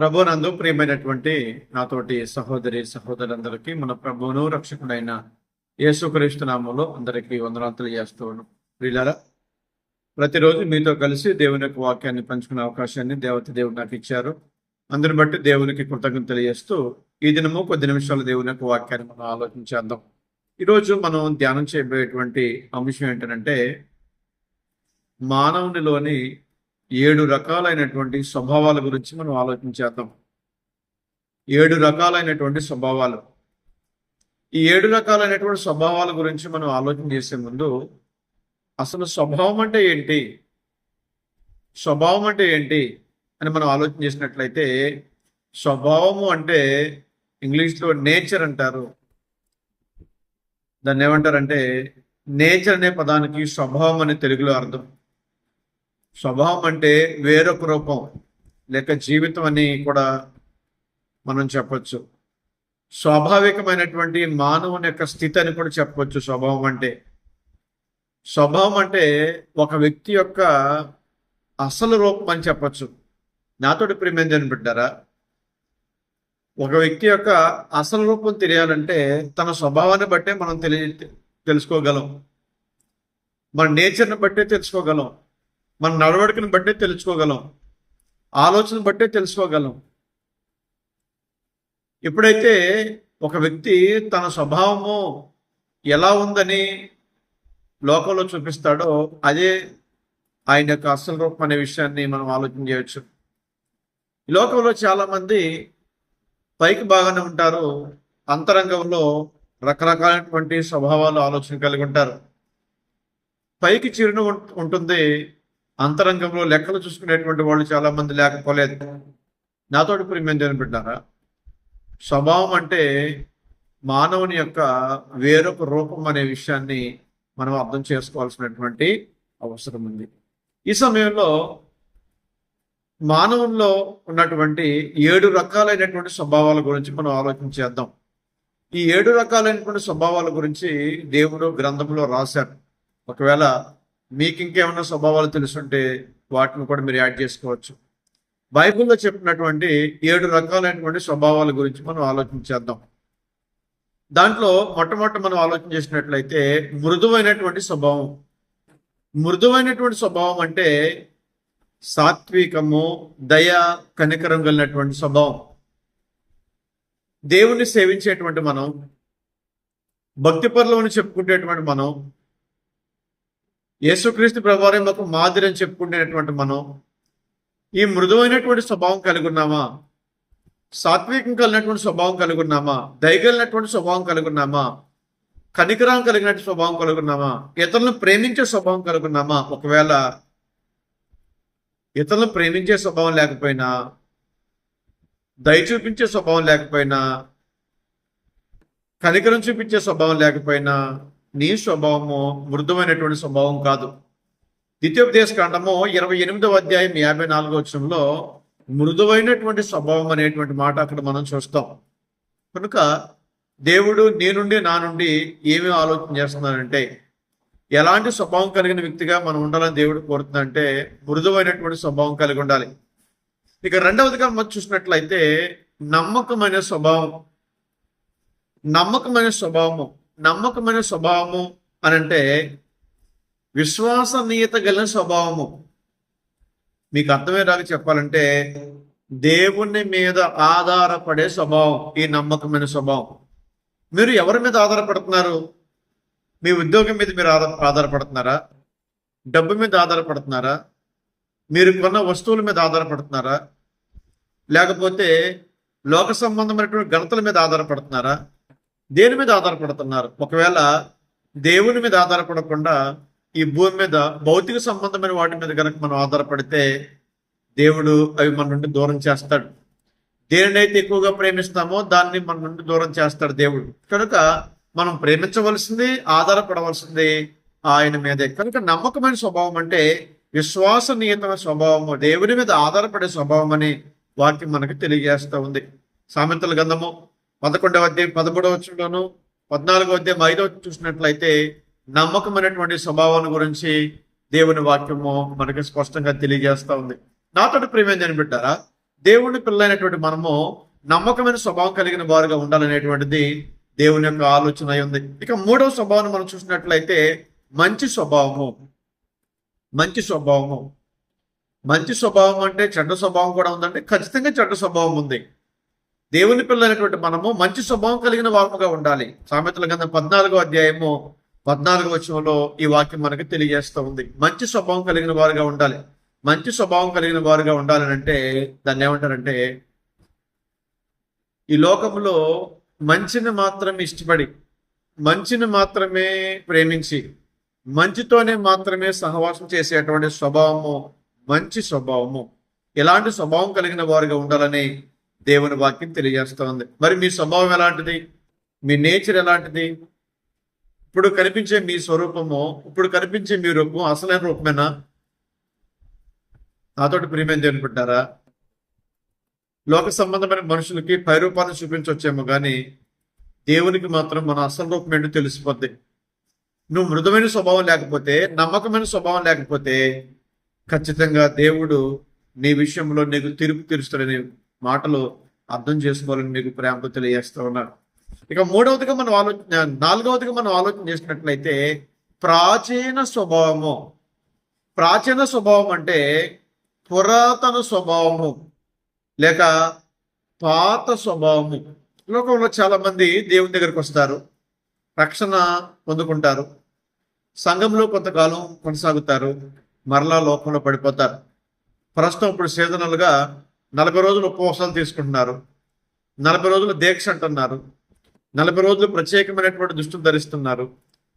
ప్రభునందు ప్రియమైనటువంటి నాతోటి సహోదరి సహోదరులందరికీ మన ప్రభువును రక్షకుడైన యేసుక్రీస్తు నామములో అందరికీ వందనాలు తెలియజేస్తున్నాను. ప్రియులారా, ప్రతిరోజు మీతో కలిసి దేవుని యొక్క వాక్యాన్ని పంచుకునే అవకాశాన్ని దేవుడు నాకు ఇచ్చారు. అందుని బట్టి దేవునికి కృతజ్ఞతలు తెలియజేస్తూ ఈ దినము కొద్ది నిమిషాలు దేవుని యొక్క వాక్యాన్ని మనం ఆలోచించేద్దాం. ఈరోజు మనం ధ్యానం చేయబోయేటువంటి అంశం ఏంటంటే మానవునిలోని 7 రకాలైనటువంటి స్వభావాల గురించి మనం ఆలోచించేద్దాం. 7 రకాలైనటువంటి స్వభావాలు. ఈ 7 రకాలైనటువంటి స్వభావాల గురించి మనం ఆలోచన చేసే ముందు అసలు స్వభావం అంటే ఏంటి, స్వభావం అంటే ఏంటి అని మనం ఆలోచన చేసినట్లయితే, స్వభావము అంటే ఇంగ్లీష్లో నేచర్ అంటారు. దాన్ని ఏమంటారంటే నేచర్ అనే పదానికి స్వభావం అనే తెలుగులో అర్థం. స్వభావం అంటే వేరొక రూపం లేక జీవితం అని కూడా మనం చెప్పొచ్చు. స్వాభావికమైనటువంటి మానవుని యొక్క స్థితి అని కూడా చెప్పొచ్చు. స్వభావం అంటే ఒక వ్యక్తి యొక్క అసలు రూపం అని చెప్పొచ్చు. నాతోటి ప్రియమైన బిడ్డారా, ఒక వ్యక్తి యొక్క అసలు రూపం తెలియాలంటే తన స్వభావాన్ని బట్టే మనం తెలుసుకోగలం. మన నేచర్ని బట్టే తెలుసుకోగలం. మన నడవడికను బట్టే తెలుసుకోగలం. ఆలోచన బట్టే తెలుసుకోగలం. ఎప్పుడైతే ఒక వ్యక్తి తన స్వభావము ఎలా ఉందని లోకంలో చూపిస్తాడో అదే ఆయన యొక్క అసలు రూపం అనే విషయాన్ని మనం ఆలోచన చేయవచ్చు. ఈ లోకంలో చాలామంది పైకి బాగానే ఉంటారు, అంతరంగంలో రకరకాలైనటువంటి స్వభావాలు ఆలోచన కలిగి ఉంటారు. పైకి చిరునవ్వు ఉంటుంది, అంతరంగంలో లెక్కలు చూసుకునేటువంటి వాళ్ళు చాలా మంది లేకపోలేదు. నాతోటి ప్రియమైన బిడ్డారా, స్వభావం అంటే మానవుని యొక్క వేరొక రూపం అనే విషయాన్ని మనం అర్థం చేసుకోవాల్సినటువంటి అవసరం ఉంది. ఈ సమయంలో మానవుల్లో ఉన్నటువంటి 7 రకాలైనటువంటి స్వభావాల గురించి మనం ఆలోచించేద్దాం. ఈ 7 రకాలైనటువంటి స్వభావాల గురించి దేవుడు గ్రంథంలో రాశారు. ఒకవేళ మీకు ఇంకేమైనా స్వభావాలు తెలుసుంటే వాటిని కూడా మీరు యాడ్ చేసుకోవచ్చు. బైబిల్లో చెప్పినటువంటి 7 రకాలైనటువంటి స్వభావాల గురించి మనం ఆలోచించేద్దాం. దాంట్లో మొట్టమొదటి మనం ఆలోచన చేసినట్లయితే మృదువైనటువంటి స్వభావం. మృదువైనటువంటి స్వభావం అంటే సాత్వికము, దయ, కనికరం కలిగినటువంటి స్వభావం. దేవుణ్ణి సేవించేటువంటి మనం, భక్తి పరులను చెప్పుకునేటువంటి మనం, యేసుక్రీస్తు ప్రభువారే మాకు మాదిరి అని చెప్పుకునేటువంటి మనం ఈ మృదువైనటువంటి స్వభావం కలిగి ఉన్నామా? సాత్వికం కలిగినటువంటి స్వభావం కలిగి ఉన్నామా? దయగలిగినటువంటి స్వభావం కలిగి ఉన్నామా? కనికరం కలిగినటువంటి స్వభావం కలిగి ఉన్నామా? ఇతరులను ప్రేమించే స్వభావం కలిగి ఉన్నామా? ఒకవేళ ఇతరులను ప్రేమించే స్వభావం లేకపోయినా, దయ చూపించే స్వభావం లేకపోయినా, కనికరం చూపించే స్వభావం లేకపోయినా నీ స్వభావము మృదువైనటువంటి స్వభావం కాదు. ద్వితీయోపదేశకాండము 28వ అధ్యాయం 54వ వచనంలో మృదువైనటువంటి స్వభావం అనేటువంటి మాట అక్కడ మనం చూస్తాం. కనుక దేవుడు నీ నుండి నా నుండి ఏమి ఆలోచన చేస్తున్నాడంటే ఎలాంటి స్వభావం కలిగిన వ్యక్తిగా మనం ఉండాలని దేవుడు కోరుతుందంటే మృదువైనటువంటి స్వభావం కలిగి ఉండాలి. ఇక రెండవదిగా మనం చూసినట్లయితే నమ్మకమైన స్వభావం. నమ్మకమైన స్వభావము అని అంటే విశ్వసనీయత కలిగిన స్వభావము. మీకు అర్థమయ్యేలాగా చెప్పాలంటే దేవుని మీద ఆధారపడే స్వభావం ఈ నమ్మకమైన స్వభావం. మీరు ఎవరి మీద ఆధారపడుతున్నారు? మీ ఉద్యోగం మీద మీరు ఆధారపడుతున్నారా? డబ్బు మీద ఆధారపడుతున్నారా? మీరు కొన్న వస్తువుల మీద ఆధారపడుతున్నారా? లేకపోతే లోక సంబంధమైనటువంటి ఘనతల మీద ఆధారపడుతున్నారా? దేని మీద ఆధారపడుతున్నారు? ఒకవేళ దేవుని మీద ఆధారపడకుండా ఈ భూమి మీద భౌతిక సంబంధమైన వాటి మీద కనుక మనం ఆధారపడితే దేవుడు అవి మన నుండి దూరం చేస్తాడు. దేనినైతే ఎక్కువగా ప్రేమిస్తామో దాన్ని మన నుండి దూరం చేస్తాడు దేవుడు. కనుక మనం ప్రేమించవలసింది, ఆధారపడవలసింది ఆయన మీదే. కనుక నమ్మకమైన స్వభావం అంటే విశ్వసనీయత స్వభావము, దేవుని మీద ఆధారపడే స్వభావం అని వాక్యం మనకు తెలియజేస్తూ ఉంది. సామెతల గ్రంథము 11వ అధ్యాయం 13వ వచనంలోను 14వ అధ్యాయం 5వ చూసినట్లయితే నమ్మకమైనటువంటి స్వభావాన్ని గురించి దేవుని వాక్యము మనకి స్పష్టంగా తెలియజేస్తూ ఉంది. నాతోటి ప్రియమైన బిడ్డారా, దేవుని పిల్లైనటువంటి మనము నమ్మకమైన స్వభావం కలిగిన వారుగా ఉండాలనేటువంటిది దేవుని యొక్క ఆలోచన అయి ఉంది. ఇక మూడవ స్వభావాన్ని మనం చూసినట్లయితే మంచి స్వభావము. మంచి స్వభావము. మంచి స్వభావం అంటే చెడ్డ స్వభావం కూడా ఉందండి. ఖచ్చితంగా చెడ్డ స్వభావం ఉంది. దేవుని పిల్లైనటువంటి మనము మంచి స్వభావం కలిగిన వారముగా ఉండాలి. సామెతల గ్రంథం 14వ అధ్యాయము 14వ వచనంలో ఈ వాక్యం మనకి తెలియజేస్తూ ఉంది. మంచి స్వభావం కలిగిన వారుగా ఉండాలి. మంచి స్వభావం కలిగిన వారుగా ఉండాలని అంటే దాన్ని ఏమంటారంటే, ఈ లోకంలో మంచిని మాత్రమే ఇష్టపడి, మంచిని మాత్రమే ప్రేమించి, మంచితోనే మాత్రమే సహవాసం చేసేటువంటి స్వభావము మంచి స్వభావము. ఇలాంటి స్వభావం కలిగిన వారుగా ఉండాలని దేవుని వాక్యం తెలియజేస్తోంది. మరి మీ స్వభావం ఎలాంటిది? మీ నేచర్ ఎలాంటిది? ఇప్పుడు కనిపించే మీ స్వరూపము, ఇప్పుడు కనిపించే మీ రూపం అసలైన రూపమేనా? నాతోటి ప్రియమైన దేవుని పెట్టారా? లోక సంబంధమైన మనుషులకి పై రూపాన్ని చూపించవచ్చేమో కానీ దేవునికి మాత్రం మన అసలు రూపం ఏంటో తెలిసిపోద్ది. నువ్వు మృదుమైన స్వభావం లేకపోతే, నమ్మకమైన స్వభావం లేకపోతే ఖచ్చితంగా దేవుడు నీ విషయంలో నీకు తీర్పు తీరుస్తాడనే మాటలు అర్థం చేసుకోవాలని మీకు ప్రేమతో తెలియజేస్తూ ఉన్నాడు. ఇక నాలుగవదిగా మనం ఆలోచన చేసినట్లయితే ప్రాచీన స్వభావము. ప్రాచీన స్వభావం అంటే పురాతన స్వభావము లేక పాత స్వభావము. లోకంలో చాలా మంది దేవుని దగ్గరికి వస్తారు, రక్షణ పొందుకుంటారు, సంఘంలో కొంతకాలం కొనసాగుతారు, మరలా లోకంలో పడిపోతారు. ప్రస్తుతం ఇప్పుడు సీజనల్గా 40 రోజులు ఉపవాసాలు తీసుకుంటున్నారు, 40 రోజులు దీక్ష అంటున్నారు, 40 రోజులు ప్రత్యేకమైనటువంటి దుస్తులు ధరిస్తున్నారు,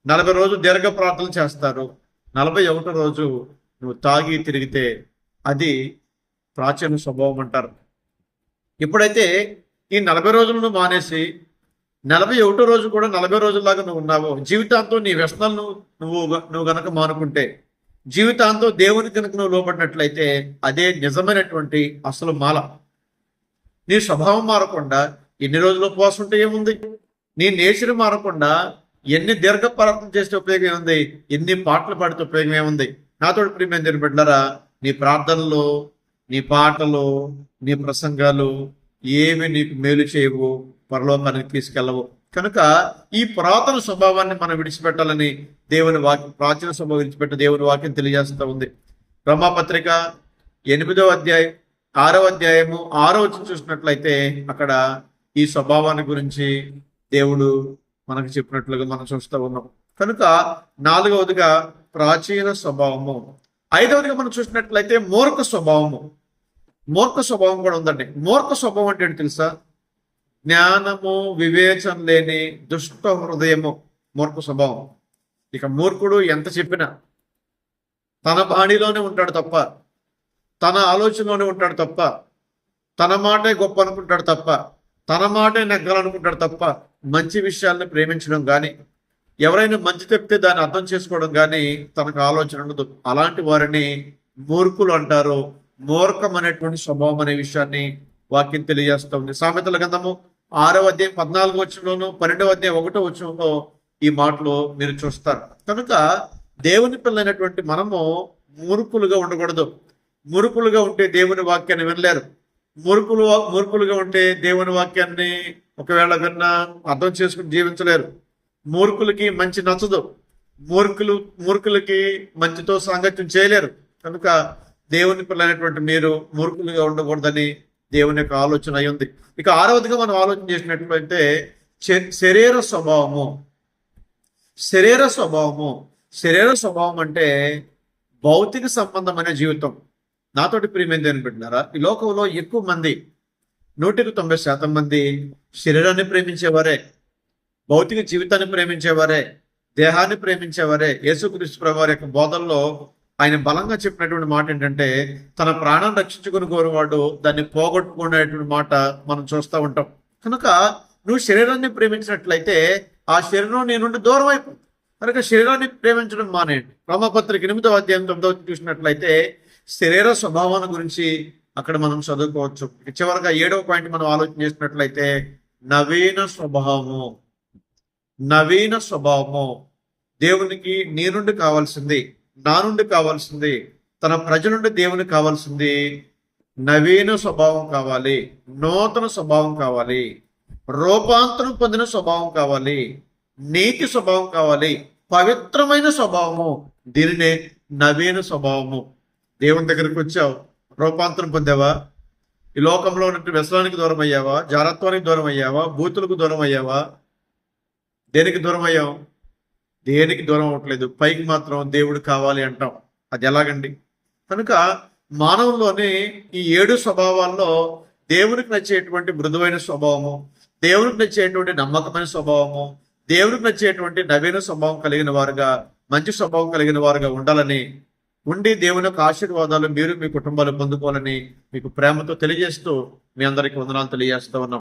40 రోజులు దీర్ఘ ప్రార్థనలు చేస్తారు, 41వ రోజు నువ్వు తాగి తిరిగితే అది ప్రాచీన స్వభావం అంటారు. ఇప్పుడైతే ఈ 40 రోజులను మానేసి 41వ రోజు కూడా 40 రోజుల్లాగా నువ్వు ఉన్నావు, జీవితాంతం నీ వ్యసనాలను నువ్వు గనక మానుకుంటే, జీవితాంతం దేవుని కనుక నువ్వు లోపడినట్లయితే అదే నిజమైనటువంటి అసలు మాల. నీ స్వభావం మారకుండా ఎన్ని రోజులు ఉపవాసం ఉంటే ఏముంది? నీ నేచర్ మారకుండా ఎన్ని దీర్ఘ ప్రార్థన చేస్తే ఉపయోగం ఏముంది? ఎన్ని పాటలు పాడితే ఉపయోగం ఏముంది? నాతో ప్రియమైన దేవుని బిడ్డలారా, నీ ప్రార్థనలు, నీ పాటలు, నీ ప్రసంగాలు ఏమి నీకు మేలు చేయవు, పరలోకానికి తీసుకెళ్ళవు. కనుక ఈ పురాతన స్వభావాన్ని మనం విడిచిపెట్టాలని దేవుని వాక్యం, ప్రాచీన స్వభావం విడిచిపెట్ట దేవుని వాక్యం తెలియజేస్తూ ఉంది. రోమాపత్రిక 8వ అధ్యాయం 6వ అధ్యాయము 6వ వచనం చూసినట్లయితే అక్కడ ఈ స్వభావాన్ని గురించి దేవుడు మనకు చెప్పినట్లుగా మనం చూస్తూ ఉన్నాం. కనుక 4వదిగా ప్రాచీన స్వభావము. 5వదిగా మనం చూసినట్లయితే మూర్ఖ స్వభావము. మూర్ఖ స్వభావం కూడా ఉందండి. మూర్ఖ స్వభావం అంటే ఏంటి తెలుసా? జ్ఞానము, వివేచన లేని దుష్ట హృదయము మూర్ఖ స్వభావం. ఇక మూర్ఖుడు ఎంత చెప్పినా తన బాణీలోనే ఉంటాడు తప్ప, తన ఆలోచనలోనే ఉంటాడు తప్ప, తన మాటే గొప్ప అనుకుంటాడు తప్ప, తన మాటే నెగ్గాలనుకుంటాడు తప్ప మంచి విషయాలను ప్రేమించడం కానీ, ఎవరైనా మంచి చెప్తే దాన్ని అర్థం చేసుకోవడం కానీ తనకు ఆలోచన ఉండదు. అలాంటి వారిని మూర్ఖులు అంటారు. మూర్ఖం అనేటువంటి స్వభావం అనే విషయాన్ని వాక్యం తెలియజేస్తుంది. సామెతల గ్రంథము 6వ అధ్యాయం 14వ వచనంలోను 12వ అధ్యాయం 1వ వచనంలో ఈ మాటలు మీరు చూస్తారు. కనుక దేవుని పిల్లైనటువంటి మనము మూర్ఖులుగా ఉండకూడదు. మూర్ఖులుగా ఉంటే దేవుని వాక్యాన్ని వినలేరు. మూర్ఖులుగా ఉంటే దేవుని వాక్యాన్ని ఒకవేళ విన్నా అర్థం చేసుకుని జీవించలేరు. మూర్ఖులకి మంచి నచ్చదు. మూర్ఖులకి మంచితో సాంగత్యం చేయలేరు. కనుక దేవుని పిల్లైనటువంటి మీరు మూర్ఖులుగా ఉండకూడదని దేవుని యొక్క ఆలోచన అయి ఉంది. ఇక 6వదిగా మనం ఆలోచన చేసినట్లయితే శరీర స్వభావము. శరీర స్వభావం అంటే భౌతిక సంబంధమైన జీవితం. నాతోటి ప్రియమైన దేవుని బిడ్డలారా, ఈ లోకంలో ఎక్కువ మంది, 190% మంది శరీరాన్ని ప్రేమించేవారే, భౌతిక జీవితాన్ని ప్రేమించేవారే, దేహాన్ని ప్రేమించేవారే. యేసుక్రీస్తు ప్రభువారి యొక్క బోధనలో ఆయన బలంగా చెప్పినటువంటి మాట ఏంటంటే, తన ప్రాణాన్ని రక్షించుకుని కోరువాడు దాన్ని పోగొట్టుకునేటువంటి మాట మనం చూస్తూ ఉంటాం. కనుక నువ్వు శరీరాన్ని ప్రేమించినట్లయితే ఆ శరీరం నీ నుండి దూరం అయిపోతుంది. కనుక శరీరాన్ని ప్రేమించడం మానేయండి. రోమాపత్రిక 8వ అధ్యాయం 9వ చూసినట్లయితే శరీర స్వభావాన్ని గురించి అక్కడ మనం చదువుకోవచ్చు. చివరిగా 7వ పాయింట్ మనం ఆలోచన చేసినట్లయితే నవీన స్వభావము. దేవునికి నీ నుండి కావాల్సింది, నా నుండి కావాల్సింది, తన ప్రజల నుండి దేవునికి కావాల్సింది నవీన స్వభావం కావాలి, నూతన స్వభావం కావాలి, రూపాంతరం పొందిన స్వభావం కావాలి, నీతి స్వభావం కావాలి, పవిత్రమైన స్వభావము. దీనినే నవీన స్వభావము. దేవుని దగ్గరికి వచ్చావు, రూపాంతరం పొందావా? ఈ లోకంలో ఉన్నట్టు వ్యసనానికి దూరం అయ్యావా? జారత్వానికి దూరం అయ్యావా? బూతులకు దూరం అయ్యావా? దేనికి దూరం అయ్యాం? దేనికి దూరం అవ్వట్లేదు. పైకి మాత్రం దేవుడు కావాలి అంటాం. అది ఎలాగండి? కనుక మానవుల్లోని ఈ 7 స్వభావాల్లో దేవునికి నచ్చేటువంటి మృదువైన స్వభావము, దేవునికి నచ్చేటువంటి నమ్మకమైన స్వభావము, దేవునికి నచ్చేటువంటి నవీన స్వభావం కలిగిన వారుగా, మంచి స్వభావం కలిగిన వారుగా ఉండాలని, ఉండి దేవుని యొక్క ఆశీర్వాదాలు మీరు మీ కుటుంబాలు పొందుకోవాలని మీకు ప్రేమతో తెలియజేస్తూ మీ అందరికీ వందనాలు తెలియజేస్తూ ఉన్నాం.